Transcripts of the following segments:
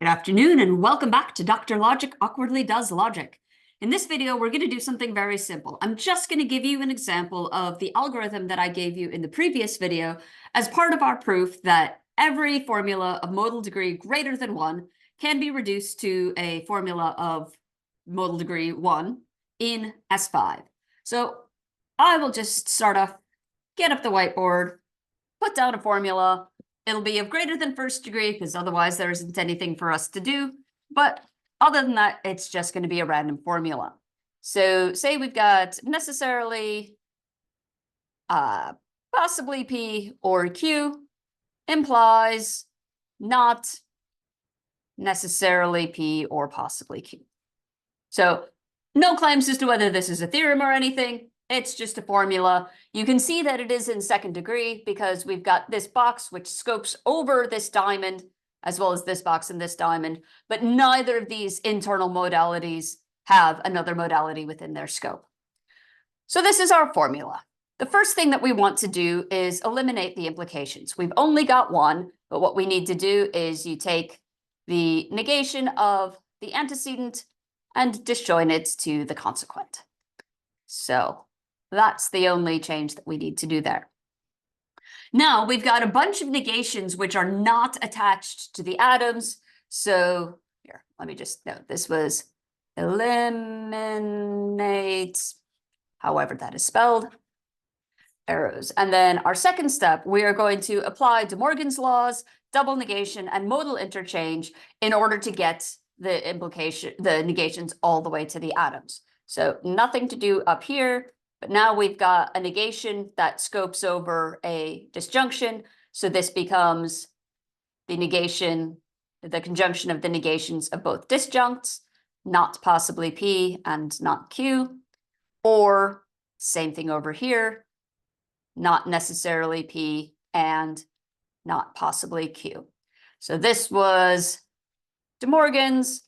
Good afternoon and welcome back to Dr. Logic Awkwardly Does Logic. In this video, we're going to do something very simple. I'm just going to give you an example of the algorithm that I gave you in the previous video as part of our proof that every formula of modal degree greater than 1 can be reduced to a formula of modal degree 1 in S5. So I will just start off, get up the whiteboard, put down a formula. It'll be of greater than first degree because otherwise there isn't anything for us to do. But other than that, it's just going to be a random formula. So say we've got necessarily possibly P or Q implies not necessarily P or possibly Q. So no claims as to whether this is a theorem or anything. It's just a formula. You can see that it is in second degree because we've got this box which scopes over this diamond, as well as this box and this diamond, but neither of these internal modalities have another modality within their scope. So this is our formula. The first thing that we want to do is eliminate the implications. We've only got one, but what we need to do is you take the negation of the antecedent and disjoin it to the consequent. So that's the only change that we need to do there. Now we've got a bunch of negations which are not attached to the atoms. So here, let me just note this was eliminate, however that is spelled, arrows. And then our second step, we are going to apply De Morgan's laws, double negation, and modal interchange in order to get the negations all the way to the atoms. So nothing to do up here, but now we've got a negation that scopes over a disjunction. So this becomes the negation, the conjunction of the negations of both disjuncts, not possibly P and not Q, or same thing over here, not necessarily P and not possibly Q. So this was De Morgan's.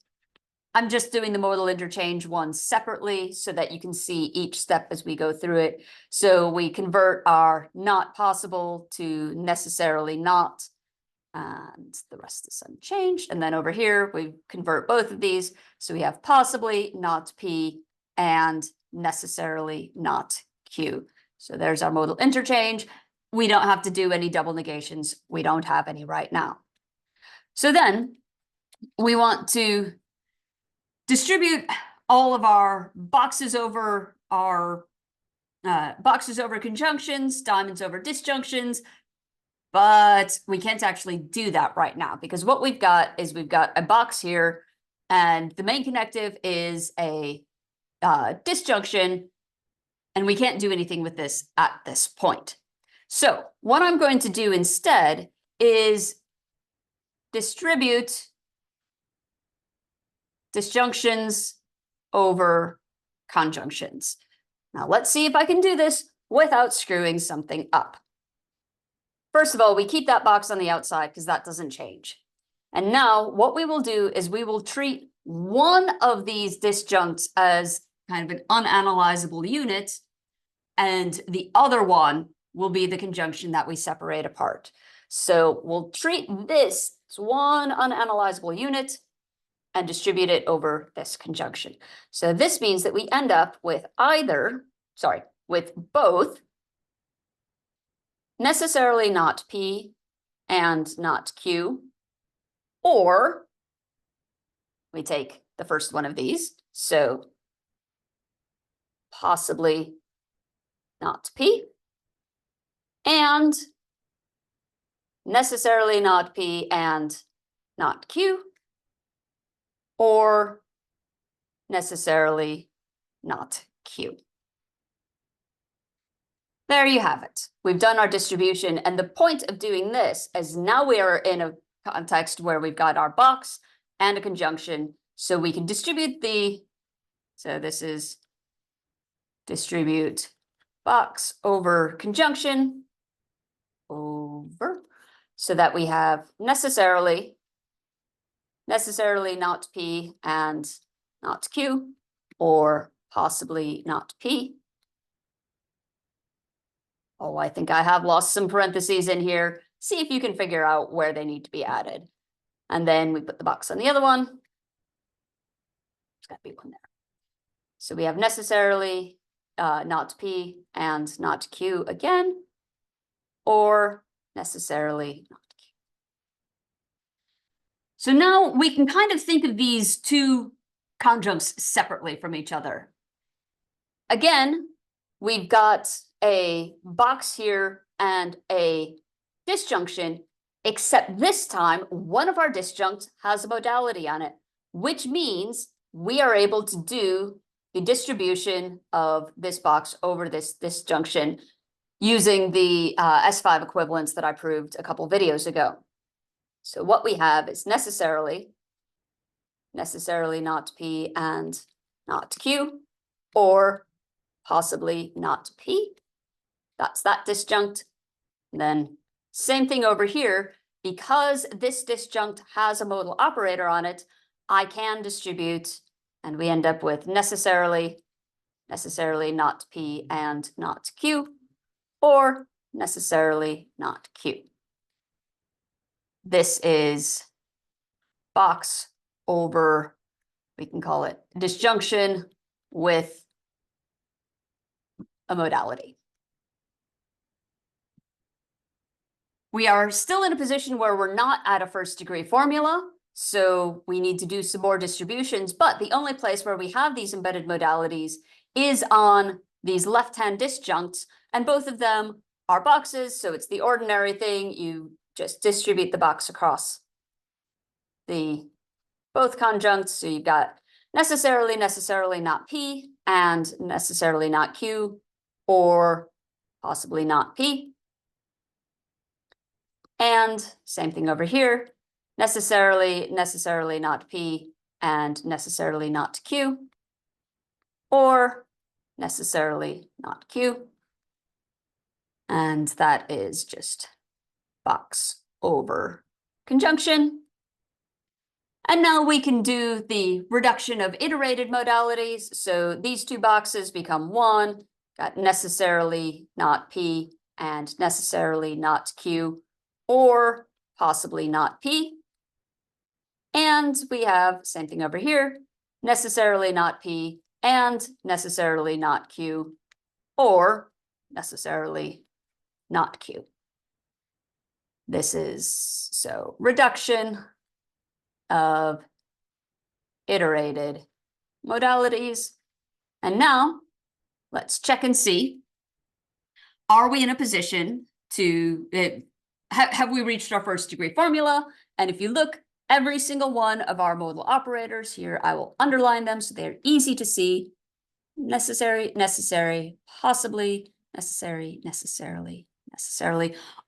I'm just doing the modal interchange one separately so that you can see each step as we go through it. So we convert our not possible to necessarily not, and the rest is unchanged. And then over here, we convert both of these. So we have possibly not P and necessarily not Q. So there's our modal interchange. We don't have to do any double negations. We don't have any right now. So then we want to distribute all of our boxes over conjunctions, diamonds over disjunctions, but we can't actually do that right now because what we've got is we've got a box here and the main connective is a disjunction, and we can't do anything with this at this point. So what I'm going to do instead is distribute disjunctions over conjunctions. Now let's see if I can do this without screwing something up. First of all, we keep that box on the outside because that doesn't change. And now what we will do is we will treat one of these disjuncts as kind of an unanalyzable unit, and the other one will be the conjunction that we separate apart. So we'll treat this as one unanalyzable unit and distribute it over this conjunction. So this means that we end up with with both necessarily not P and not Q, or we take the first one of these, so possibly not P and necessarily not P and not Q, or necessarily not Q. There you have it. We've done our distribution, and the point of doing this is now we are in a context where we've got our box and a conjunction, so we can distribute so this is distribute box over conjunction over, so that we have necessarily not P and not Q, or possibly not P. Oh, I think I have lost some parentheses in here. See if you can figure out where they need to be added. And then we put the box on the other one. There's got to be one there. So we have necessarily not P and not Q again, or necessarily not Q. So now we can kind of think of these two conjuncts separately from each other. Again, we've got a box here and a disjunction, except this time one of our disjuncts has a modality on it, which means we are able to do the distribution of this box over this disjunction using the S5 equivalence that I proved a couple videos ago. So what we have is necessarily not P and not Q, or possibly not P. That's that disjunct. And then same thing over here, because this disjunct has a modal operator on it, I can distribute, and we end up with necessarily not P and not Q, or necessarily not Q. This is box over, we can call it disjunction with a modality. We are still in a position where we're not at a first degree formula, so we need to do some more distributions, but the only place where we have these embedded modalities is on these left-hand disjuncts, and both of them are boxes, so it's the ordinary thing. You just distribute the box across the both conjuncts, so you've got necessarily not P and necessarily not Q, or possibly not P. And same thing over here, necessarily not P and necessarily not Q, or necessarily not Q. And that is just box over conjunction. And now we can do the reduction of iterated modalities. So these two boxes become one, got necessarily not P and necessarily not Q, or possibly not P. And we have same thing over here, necessarily not P and necessarily not Q, or necessarily not Q. This is so reduction of iterated modalities. And now let's check and see, are we in a position to, have we reached our first degree formula? And if you look, every single one of our modal operators here, I will underline them so they're easy to see. Necessary, possibly, necessary, necessarily.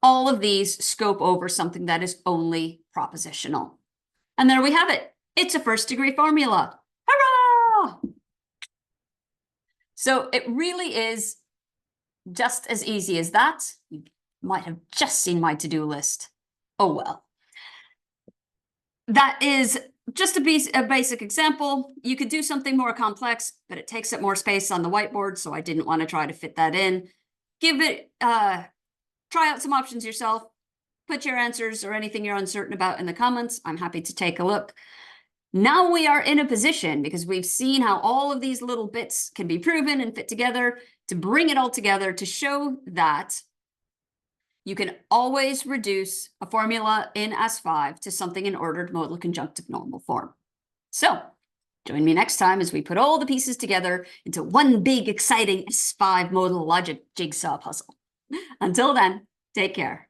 All of these scope over something that is only propositional. And there we have it. It's a first degree formula. Hurrah! So it really is just as easy as that. You might have just seen my to-do list. Oh, well. That is just a basic example. You could do something more complex, but it takes up more space on the whiteboard, so I didn't want to try to fit that in. Give it, try out some options yourself. Put your answers or anything you're uncertain about in the comments. I'm happy to take a look. Now we are in a position, because we've seen how all of these little bits can be proven and fit together, to bring it all together to show that you can always reduce a formula in S5 to something in ordered modal conjunctive normal form. So join me next time as we put all the pieces together into one big, exciting S5 modal logic jigsaw puzzle. Until then, take care.